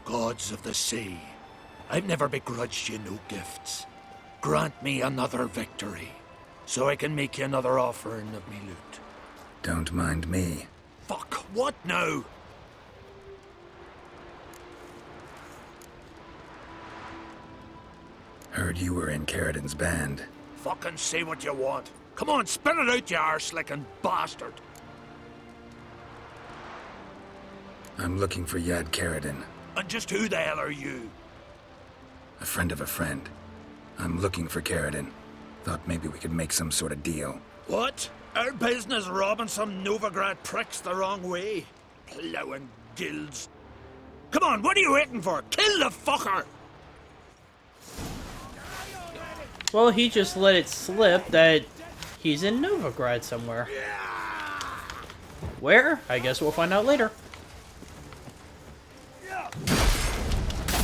Gods of the sea, I've never begrudged you no gifts. Grant me another victory, so I can make you another offering of me loot. Don't mind me. Fuck, what now? Heard you were in Caridin's band. Fucking say what you want. Come on, spit it out, you arse-licking bastard. I'm looking for Yad Caridin. And just who the hell are you? A friend of a friend. I'm looking for Caridin. Thought maybe we could make some sort of deal. What? Our business robbing some Novigrad pricks the wrong way? Plowing guilds. Come on, what are you waiting for? Kill the fucker! Well, he just let it slip that he's in Novigrad somewhere. Where? I guess we'll find out later.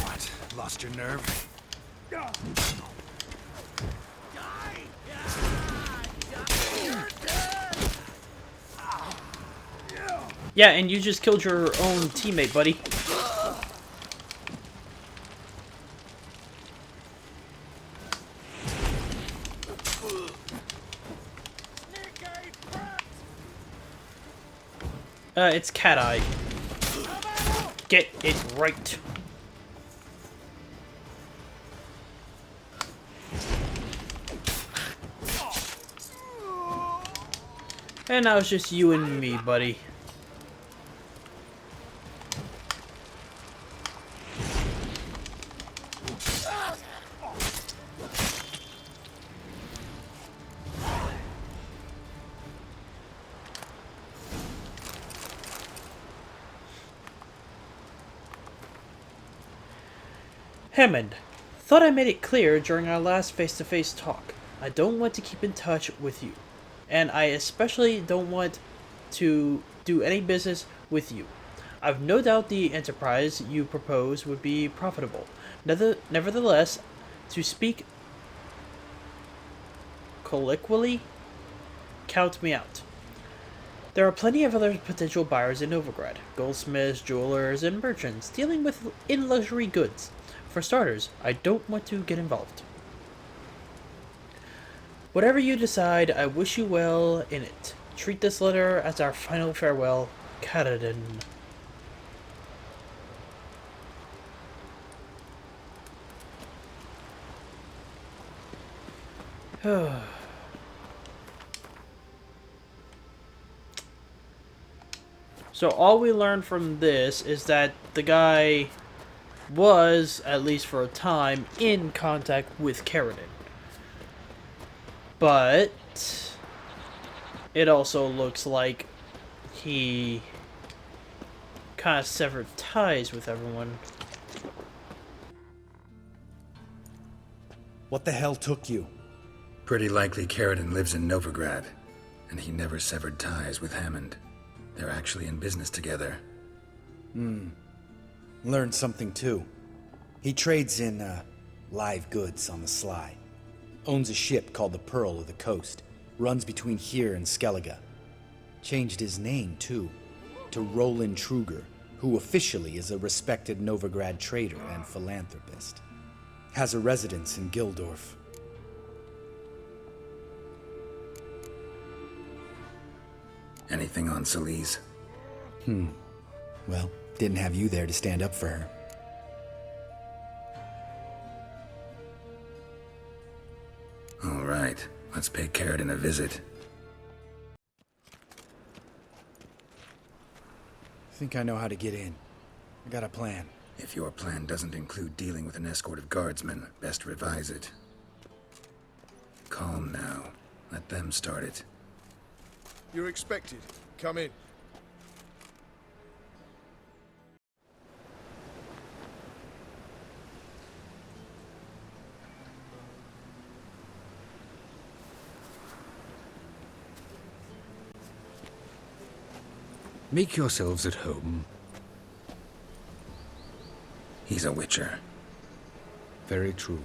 What? Lost your nerve? Yeah, and you just killed your own teammate, buddy. It's Cat Eye. Get it right. And now it's just you and me, buddy. Hammond, thought I made it clear during our last face-to-face talk. I don't want to keep in touch with you, and I especially don't want to do any business with you. I've no doubt the enterprise you propose would be profitable. Nevertheless, to speak colloquially, count me out. There are plenty of other potential buyers in Novigrad, goldsmiths, jewelers, and merchants dealing in luxury goods. For starters, I don't want to get involved. Whatever you decide, I wish you well in it. Treat this letter as our final farewell, Karadin. So all we learned from this is that the guy was, at least for a time, in contact with Karadin. But it also looks like he kind of severed ties with everyone. What the hell took you? Pretty likely Karadin lives in Novigrad, and he never severed ties with Hammond. They're actually in business together. Learned something too. He trades in, live goods on the sly. Owns a ship called the Pearl of the Coast. Runs between here and Skellige. Changed his name, too, to Roland Truger, who officially is a respected Novigrad trader and philanthropist. Has a residence in Gildorf. Anything on Celise? Well, didn't have you there to stand up for her. All right, let's pay Karadin a visit. I think I know how to get in. I got a plan. If your plan doesn't include dealing with an escort of guardsmen, best revise it. Calm now. Let them start it. You're expected. Come in. Make yourselves at home. He's a witcher. Very true.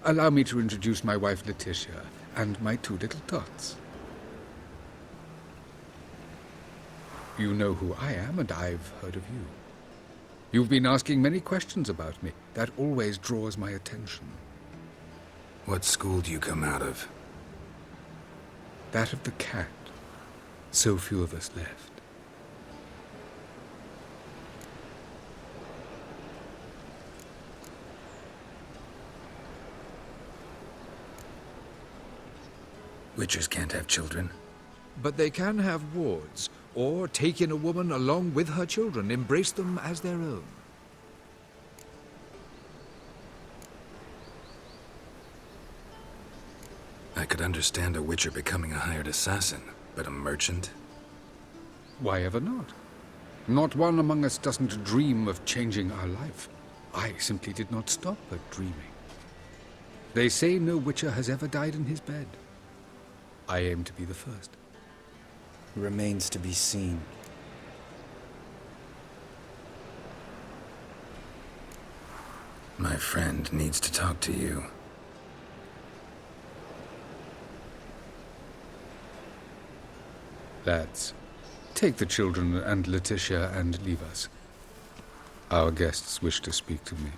Allow me to introduce my wife Letitia and my two little tots. You know who I am, and I've heard of you. You've been asking many questions about me. That always draws my attention. What school do you come out of? That of the cat. So few of us left. Witchers can't have children. But they can have wards, or take in a woman along with her children, embrace them as their own. I could understand a witcher becoming a hired assassin, but a merchant? Why ever not? Not one among us doesn't dream of changing our life. I simply did not stop at dreaming. They say no witcher has ever died in his bed. I aim to be the first. Remains to be seen. My friend needs to talk to you. Lads, take the children and Letitia and leave us. Our guests wish to speak to me.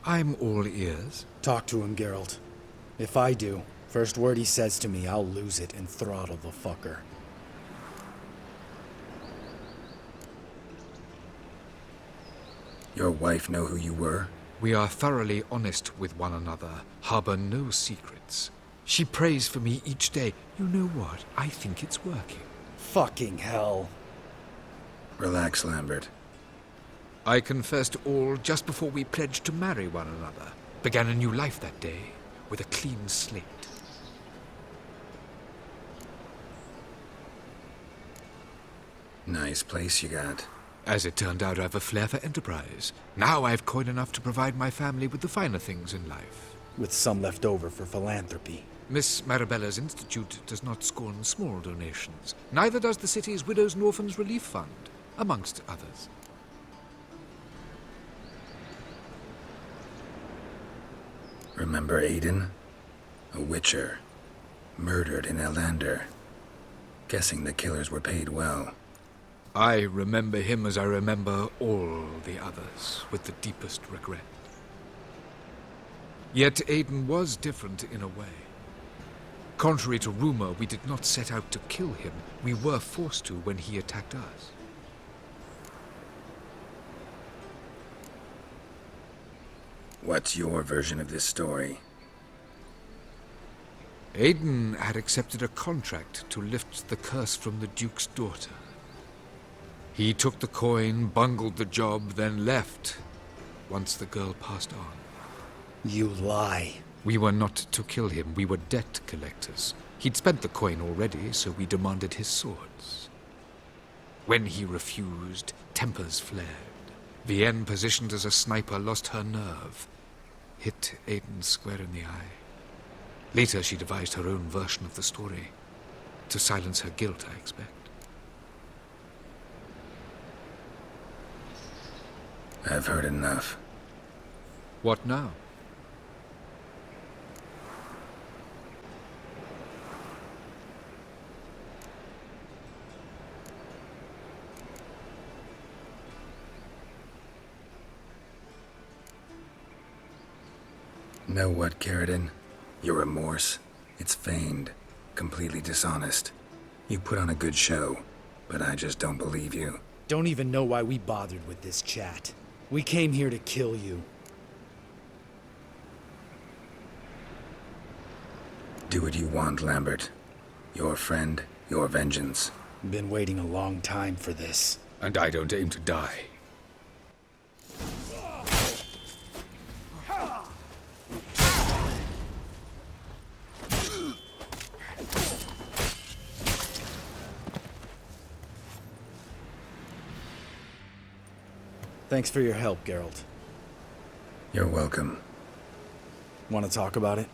I'm all ears. Talk to him, Geralt. If I do, first word he says to me, I'll lose it and throttle the fucker. Your wife know who you were? We are thoroughly honest with one another, harbor no secrets. She prays for me each day. You know what? I think it's working. Fucking hell. Relax, Lambert. I confessed all just before we pledged to marry one another. Began a new life that day, with a clean slate. Nice place you got. As it turned out, I've a flair for enterprise. Now I've coin enough to provide my family with the finer things in life. With some left over for philanthropy. Miss Marabella's institute does not scorn small donations. Neither does the city's Widows and Orphans Relief Fund, amongst others. Remember Aiden? A witcher. Murdered in Elander. Guessing the killers were paid well. I remember him as I remember all the others, with the deepest regret. Yet Aiden was different in a way. Contrary to rumor, we did not set out to kill him. We were forced to when he attacked us. What's your version of this story? Aiden had accepted a contract to lift the curse from the Duke's daughter. He took the coin, bungled the job, then left, once the girl passed on. You lie. We were not to kill him, we were debt collectors. He'd spent the coin already, so we demanded his swords. When he refused, tempers flared. Vienne, positioned as a sniper, lost her nerve. Hit Aiden square in the eye. Later, she devised her own version of the story. To silence her guilt, I expect. I've heard enough. What now? Know what, Carradine? Your remorse? It's feigned. Completely dishonest. You put on a good show, but I just don't believe you. Don't even know why we bothered with this chat. We came here to kill you. Do what you want, Lambert. Your friend, your vengeance. Been waiting a long time for this. And I don't aim to die. Thanks for your help, Geralt. You're welcome. Want to talk about it?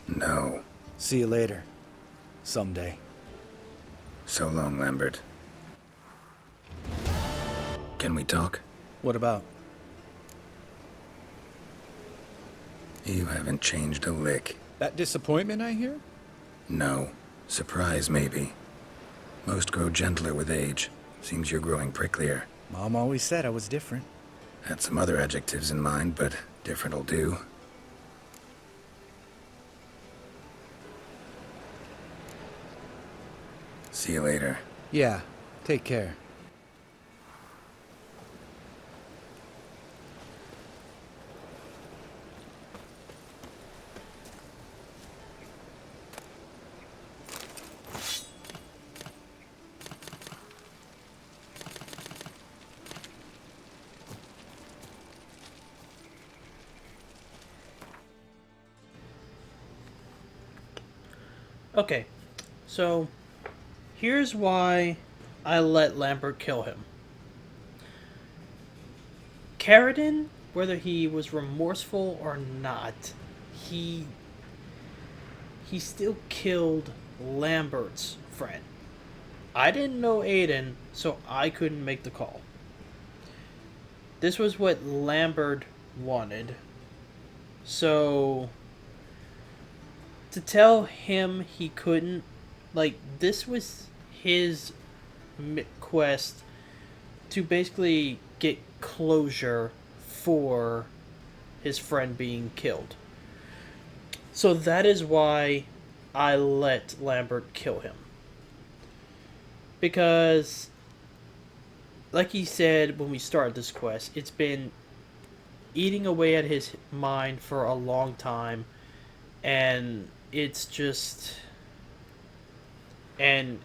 No. See you later. Someday. So long, Lambert. Can we talk? What about? You haven't changed a lick. That disappointment I hear? No. Surprise, maybe. Most grow gentler with age. Seems you're growing pricklier. Mom always said I was different. Had some other adjectives in mind, but different'll do. See you later. Yeah, take care. Okay, so here's why I let Lambert kill him. Carradine, whether he was remorseful or not, he still killed Lambert's friend. I didn't know Aiden, so I couldn't make the call. This was what Lambert wanted. So to tell him he couldn't, like, this was his quest to basically get closure for his friend being killed. So that is why I let Lambert kill him. Because, like he said when we started this quest, it's been eating away at his mind for a long time, and it's just... And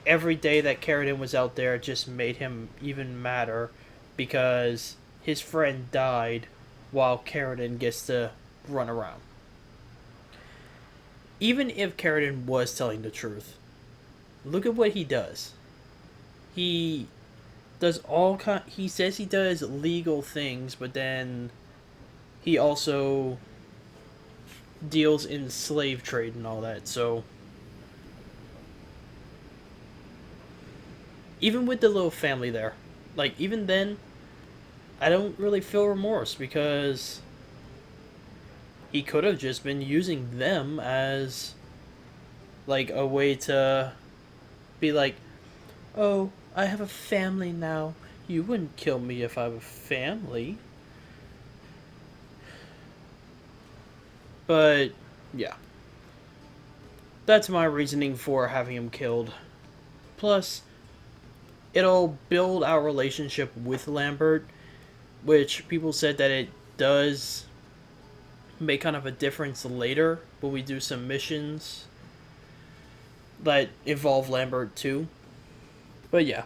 every day that Carradine was out there just made him even madder, because his friend died while Carradine gets to run around. Even if Carradine was telling the truth, look at what he does. he does he says he does legal things, but then he also deals in slave trade and all that. So even with the little family there, like, even then, I don't really feel remorse, because he could have just been using them as, like, a way to be like, oh, I have a family now. You wouldn't kill me if I have a family. But, yeah. That's my reasoning for having him killed. Plus, it'll build our relationship with Lambert, which people said that it does make kind of a difference later when we do some missions that involve Lambert too. But yeah.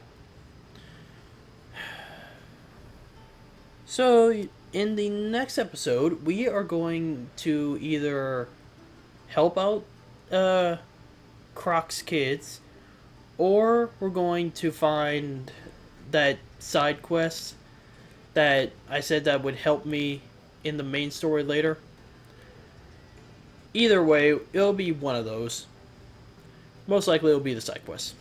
So, in the next episode, we are going to either help out Croc's kids, or we're going to find that side quest that I said that would help me in the main story later. Either way, it'll be one of those. Most likely it'll be the side quest.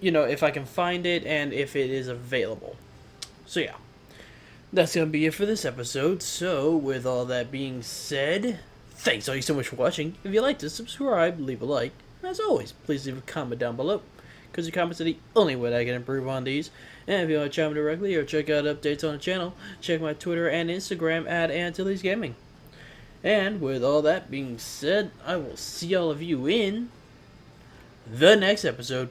You know, if I can find it and if it is available. So yeah. That's going to be it for this episode. So, with all that being said, thanks all you so much for watching. If you liked it, subscribe, leave a like. As always, please leave a comment down below, because your comments are the only way that I can improve on these. And if you want to chat me directly or check out updates on the channel, check my Twitter and Instagram at Antilles Gaming. And with all that being said, I will see all of you in the next episode.